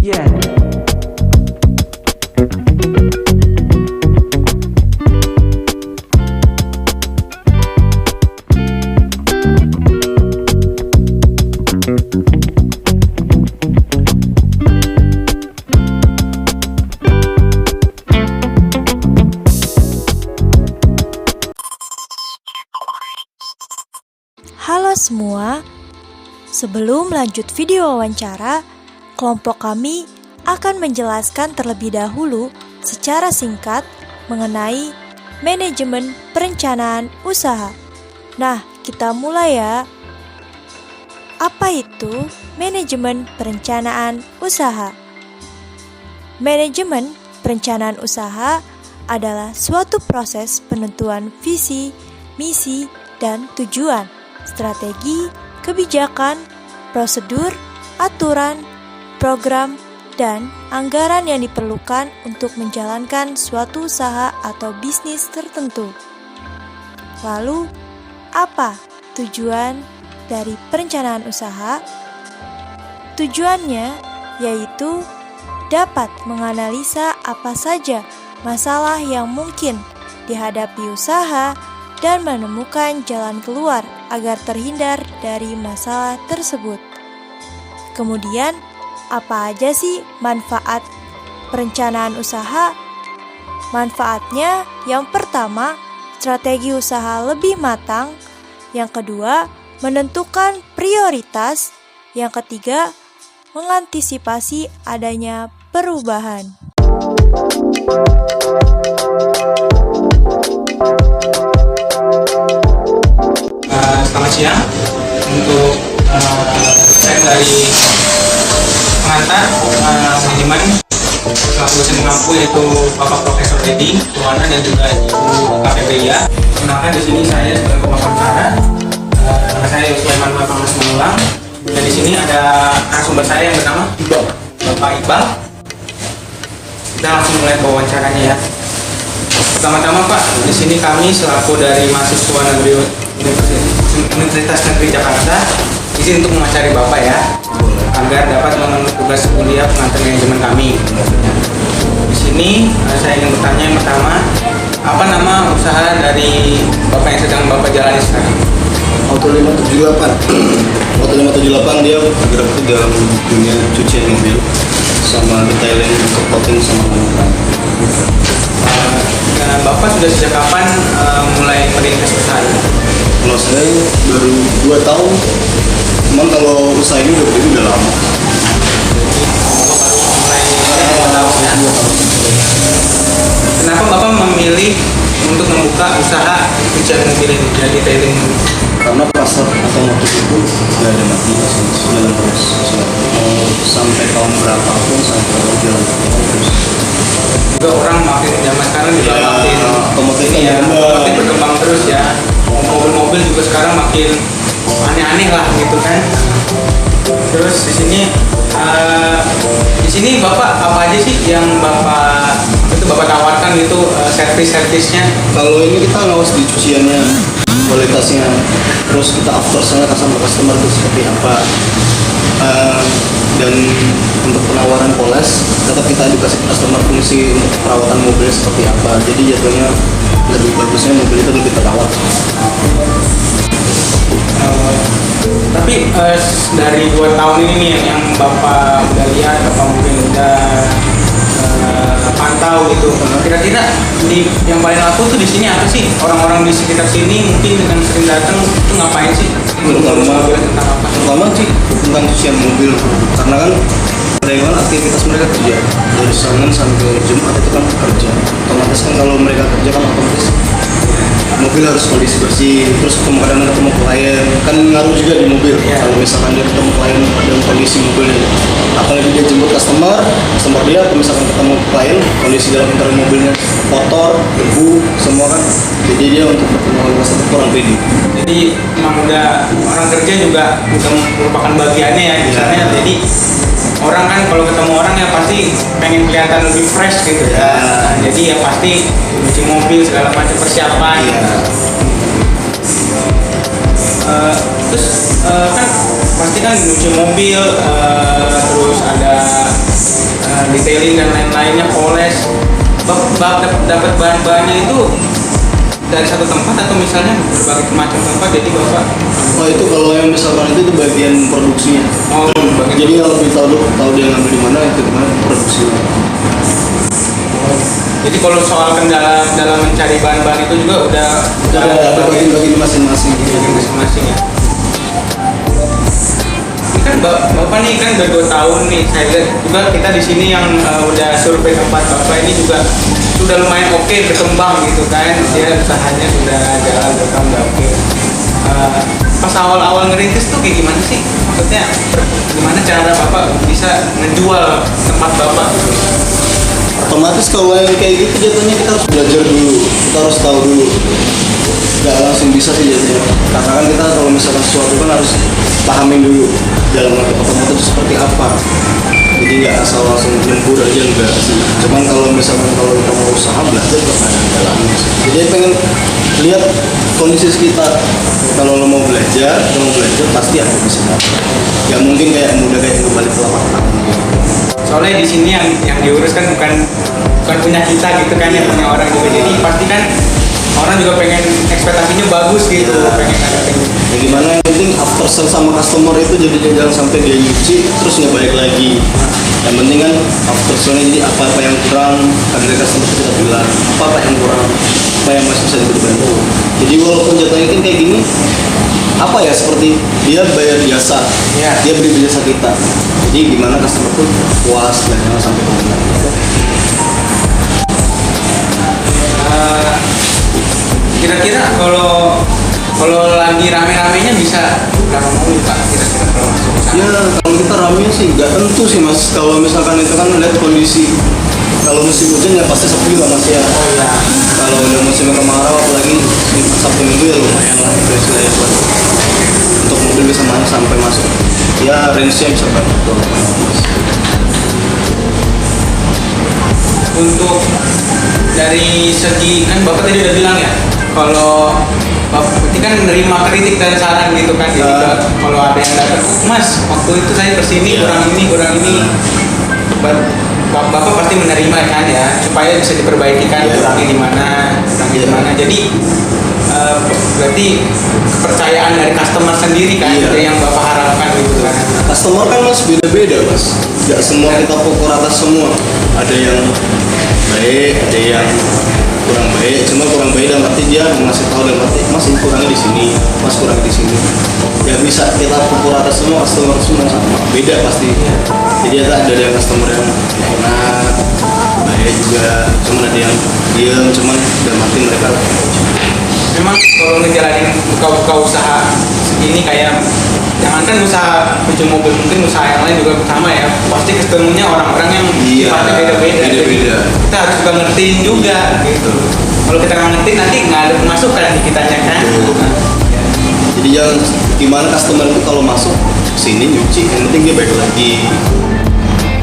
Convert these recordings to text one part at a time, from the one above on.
Yeah. Halo semua, sebelum lanjut video wawancara, kelompok kami akan menjelaskan terlebih dahulu secara singkat mengenai manajemen perencanaan usaha. Nah, kita mulai ya. Apa itu manajemen perencanaan usaha? Manajemen perencanaan usaha adalah suatu proses penentuan visi, misi, dan tujuan, strategi, kebijakan, prosedur, aturan, program, dan anggaran yang diperlukan untuk menjalankan suatu usaha atau bisnis tertentu. Lalu, apa tujuan dari perencanaan usaha? Tujuannya yaitu dapat menganalisa apa saja masalah yang mungkin dihadapi usaha dan menemukan jalan keluar agar terhindar dari masalah tersebut. Kemudian, apa aja sih manfaat perencanaan usaha? Manfaatnya yang pertama, strategi usaha lebih matang. Yang kedua, menentukan prioritas. Yang ketiga, mengantisipasi adanya perubahan. Selamat siang. Untuk saya dari pengantar manajemen selaku dosen mengampu yaitu Bapak Profesor Dedi Tuwana dan juga Ibu KPPIA. Kenalkan di sini saya sebagai pemaparan. Nama saya Sulaiman Pangas Mengulang. Dan di sini ada narasumber saya yang bernama Bapak Iqbal. Kita langsung mulai wawancaranya ya. Pertama-tama Pak, di sini kami selaku dari mahasiswa Universitas Negeri Jakarta izin untuk mewawancari Bapak ya, agar dapat memenuhi tugas kuliah pengantar manajemen kami. Di sini saya ingin bertanya yang pertama, apa nama usaha dari Bapak yang sedang Bapak jalani sekarang? Auto 578. Auto 578 dia bergerak di dalam dunia cucian mobil sama detailing, coating sama penutupan. Bapak sudah sejak kapan mulai merintis usaha ini? Kalau saya baru 2 tahun, cuman kalau usaha ini udah lama. Mulai 2 tahun ya. Kenapa Bapak memilih untuk membuka usaha cucian mobil ini, dan detailing? Karena pasar otomotif itu gak ada matinya sih, jalan terus. Mau sampai tahun berapapun sampai jalan terus. Juga orang makin zaman sekarang juga makin otomotif ini ya, makin berkembang terus ya. Mobil-mobil juga sekarang makin aneh-aneh lah gitu kan. Terus di sini Bapak apa aja sih yang Bapak tawarkan gitu, servis-servisnya? Kalau ini kita ngawas di cuciannya, kualitasnya, terus kita after sana sama customer itu seperti apa. Dan untuk penawaran poles tetap kita edukasi customer fungsi untuk perawatan mobil seperti apa, jadi jatuhnya lebih bagusnya mobil itu lebih terawat. Tapi dari 2 tahun ini nih yang Bapak udah lihat, Bapak mungkin udah pantau gitu, kira-kira yang paling laku tuh di sini apa sih? Orang-orang di sekitar sini mungkin dengan sering datang itu ngapain sih? Terutama sih tentang cucian mobil, karena kan mereka aktivitas mereka kerja dari Senin sampai Jumat itu kan kerja. Otomatis kan kalau mereka kerja kan otomatis mobil harus kondisi bersih, terus kadang ketemu klien kan ngaruh juga di mobil. Kalau misalkan dia ketemu klien dan kondisi mobilnya, apalagi dia jemput customer dia misalkan ketemu klien kondisi dalam interior mobilnya kotor, debu, semua kan, jadi dia untuk bertemu customer kurang pede. Jadi emang udah orang kerja juga merupakan bagiannya ya di sana. Jadi orang kan kalau ketemu orang ya pasti pengen kelihatan lebih fresh gitu ya. Jadi ya pasti cuci mobil segala macam persiapan. Terus kan pasti kan cuci mobil, terus ada detailing dan lain-lainnya, poles. Bapak dapat bahan-bahannya itu dari satu tempat atau misalnya berbagai macam tempat, jadi bapak? Oh itu kalau yang misalkan itu bagian produksinya. Oh, bagian. Jadi yang lebih tahu dia ngambil di mana itu gimana produksinya. Jadi kalau soal kendala dalam mencari bahan-bahan itu juga udah Ada bagian masing-masing gitu. bagian masing-masing ya. Ini kan bapak nih kan udah 2 tahun nih, saya lihat juga kita di sini yang udah survei tempat bapak ini juga sudah lumayan oke, berkembang gitu kan, dia usahanya sudah jalan berkembang udah oke. Pas awal-awal ngerintis tuh kayak gimana sih? Maksudnya gimana cara bapak bisa ngejual tempat bapak gitu? Otomatis kalau yang kayak gitu jatuhnya kita harus belajar dulu, kita harus tahu dulu. Gak langsung bisa sih jatuhnya, karena kan kita kalau misalkan sesuatu kan harus pahamin dulu dalam market otomotif seperti apa. Jadi nggak asal langsung nyembur aja, enggak sih. Cuman kalau misalkan kalau kita mau usaha belajar tetap ada jalannya sih. Jadi pengen lihat kondisi sekitar. Kalau lo mau belajar pasti ada bisa. Gak mungkin kayak mudah kayak kembali ke lapangan gitu. Soalnya di sini yang diurus kan bukan punya kita gitu kan, yang punya orang juga. Jadi pasti kan orang juga pengen ekspektasinya bagus gitu, pengen ada Ya gimana, yang penting after sale sama customer itu jadi jangan sampai dia nyuci terus nggak balik lagi. Yang penting kan after sale jadi apa yang kurang kan dari customer kita bilang apa yang kurang, apa yang masih bisa dibantu. Jadi walaupun jatuhnya kan kayak gini, apa ya, seperti dia bayar jasa, dia beri jasa kita. Jadi gimana customer tuh puas dan jangan sampai komplain. Kira-kira kalau lagi rame-ramenya bisa berapa mobil pak? Kira-kira kalau masuk ke sana? Ya kalau kita rame sih nggak tentu sih mas. Kalau misalkan itu kan lihat kondisi. Kalau musim hujan ya pasti sepi lah mas ya. Oh iya. Kalau udah musim kemarau apalagi di Sabtu Minggu ya lumayan lah itu ya buat untuk mobil bisa mana sampai masuk. Ya range-nya bisa banyak tuh. Untuk dari segi kan bapak tadi udah bilang ya, kalau bapak berarti kan menerima kritik dan saran gitu kan, jadi kalau ada yang datang, mas waktu itu saya kesini kurang ini, bapak pasti menerima kan ya, supaya bisa diperbaiki kan, kurangi di mana. Jadi berarti kepercayaan dari customer sendiri kan, itu yang bapak harapkan gitu kan. Customer kan mas beda-beda mas. Gak semua kita pukul rata semua. Ada yang baik, ada yang kurang baik. Cuma kurang baik dalam arti dia ngasih tahu dalam arti mas ini kurangnya di sini, mas kurangnya di sini. Ya bisa kita pukul rata semua customer semua sama. Beda pasti. Jadi ada yang customer yang enak, baik juga. Cuma ada yang diam, cuman dalam arti mereka. Memang kalau ngejalanin buka usaha segini kayak jangankan usaha cuci mobil, mungkin usaha yang lain juga sama ya, pasti ketemunya orang-orang yang sifatnya beda-beda. Kita harus juga ngertiin juga gitu. Kalau kita nggak ngertiin nanti nggak ada pemasukan di kitanya kan. Jadi jangan gimana customer itu kalau masuk sini nyuci, yang penting dia balik lagi.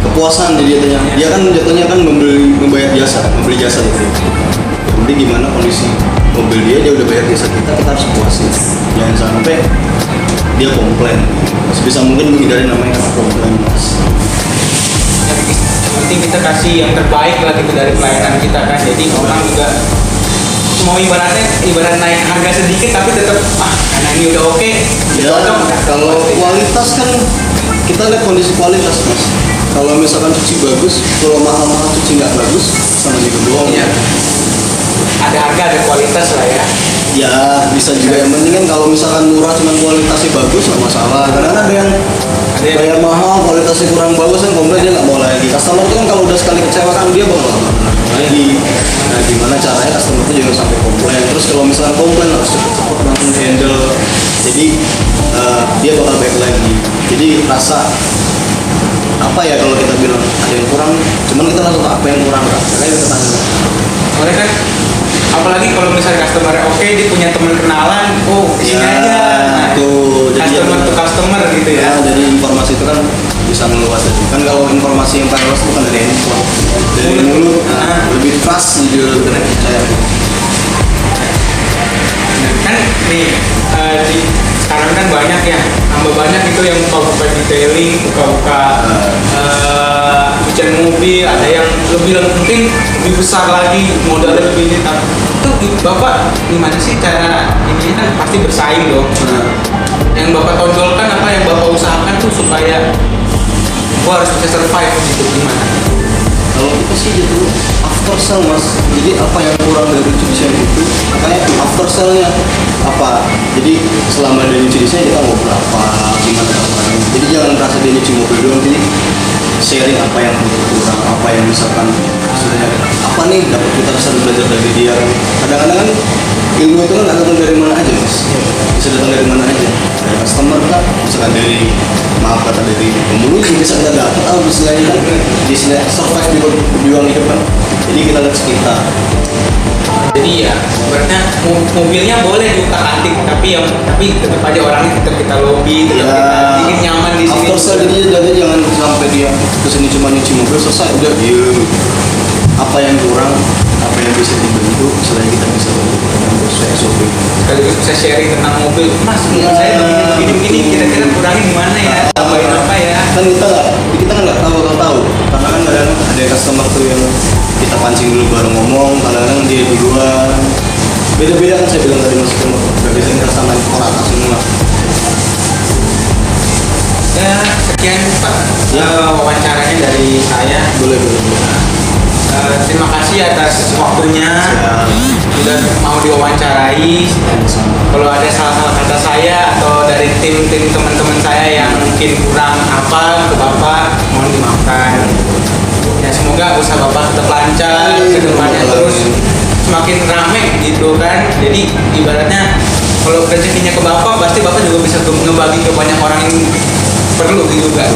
Kepuasan dia kan jatuhnya kan membayar jasa, membeli jasa gitu. Jadi gimana kondisi mobil dia udah bayar jasa kita harus puasin. Jangan sampai dia komplain. Sebisa mungkin menghindari namanya komplain mas. Yang penting kita kasih yang terbaik lah gitu dari pelayanan kita kan. Jadi orang juga mau ibarat naik harga sedikit tapi tetap karena ini udah oke. Ya, kalau kualitas kan kita lihat kondisi kualitas mas. Kalau misalkan cuci bagus, kalau mahal-mahal cuci nggak bagus, sama juga bohong. Iya. Ada harga, ada kualitas lah ya. Ya bisa juga, yang penting kan kalau misalkan murah cuman kualitasnya bagus nggak masalah. Kadang ada yang bayar mahal kualitasnya kurang bagus kan komplain, dia nggak mau lagi. Customer itu kan kalau udah sekali kecewa kan dia bakal lagi. Nah gimana caranya customer itu jangan sampai komplain. Terus kalau misalkan komplain harus cepet-cepet langsung handle. Jadi dia bakal baik lagi. Jadi rasa apa ya kalau kita bilang ada yang kurang, cuman kita langsung apa yang kurang kan, karena kita tanya. Soalnya kan apalagi kalau misalnya customer oke, dia punya teman kenalan, sini aja. Nah, tuh customer to customer gitu ya. Jadi informasi itu kan bisa meluas kan, kalau informasi yang paling luas itu kan dari handphone, dari mulut, lebih trust gitu dengan percaya. Kan nih sekarang kan banyak ya, tambah banyak itu yang buka-buka detailing, buka-buka cuci cucian mobil, ada yang mungkin lebih besar lagi, modalnya lebih ini. Itu bapak gimana sih cara ini kan pasti bersaing dong. Yang bapak tonjolkan apa yang bapak usahakan tuh supaya gua harus bisa survive gitu, gimana? Kalau kita sih gitu after sale mas, jadi apa yang kurang dari cucian itu makanya after sale-nya apa, jadi selama dia nyuci desain kita mau berapa, gimana caranya, jadi jangan merasa dia nyuci mobil doang, jadi sharing apa yang kurang, apa yang misalkan istilahnya apa nih dapat kita bisa belajar dari dia kan. Kadang-kadang kan ilmu itu kan datang dari mana aja mas, bisa datang dari mana aja, dari customer kan, misalkan dari maaf kata dari pembeli bisa kita dapat istilahnya kan, istilahnya survive di berjuang hidup kan, jadi kita lihat sekitar. Jadi ya berarti mobilnya boleh diutak-atik, tapi tetap aja orangnya tetap kita lobby, tetap kita bikin nyaman di sini. After sale jadi jangan sampai dia kesini cuma nyuci mobil selesai udah dia apa yang kurang, apa yang bisa dibantu selain kita bisa bantu sesuai SOP. Sekaligus bisa sharing tentang mobil, mas menurut saya begini kira-kira kurangin gimana ya, tambahin apa ya. Kan kita nggak tahu karena kan kadang ada customer tuh yang kita pancing dulu baru ngomong, kadang-kadang dia duluan, beda-beda kan saya bilang tadi mas, nggak bisa customer orang semua. Ya sekian pak wawancaranya dari saya. Boleh. Terima kasih atas waktunya, sudah mau diwawancarai. Kalau ada salah-salah kata saya atau dari tim teman-teman saya yang mungkin kurang apa ke bapak, mohon dimaafkan. Ya semoga usaha bapak tetap lancar ke depannya, terus semakin rame gitu kan. Jadi ibaratnya kalau rezekinya ke bapak, pasti bapak juga bisa ngebagi ke banyak orang yang perlu gitu kan.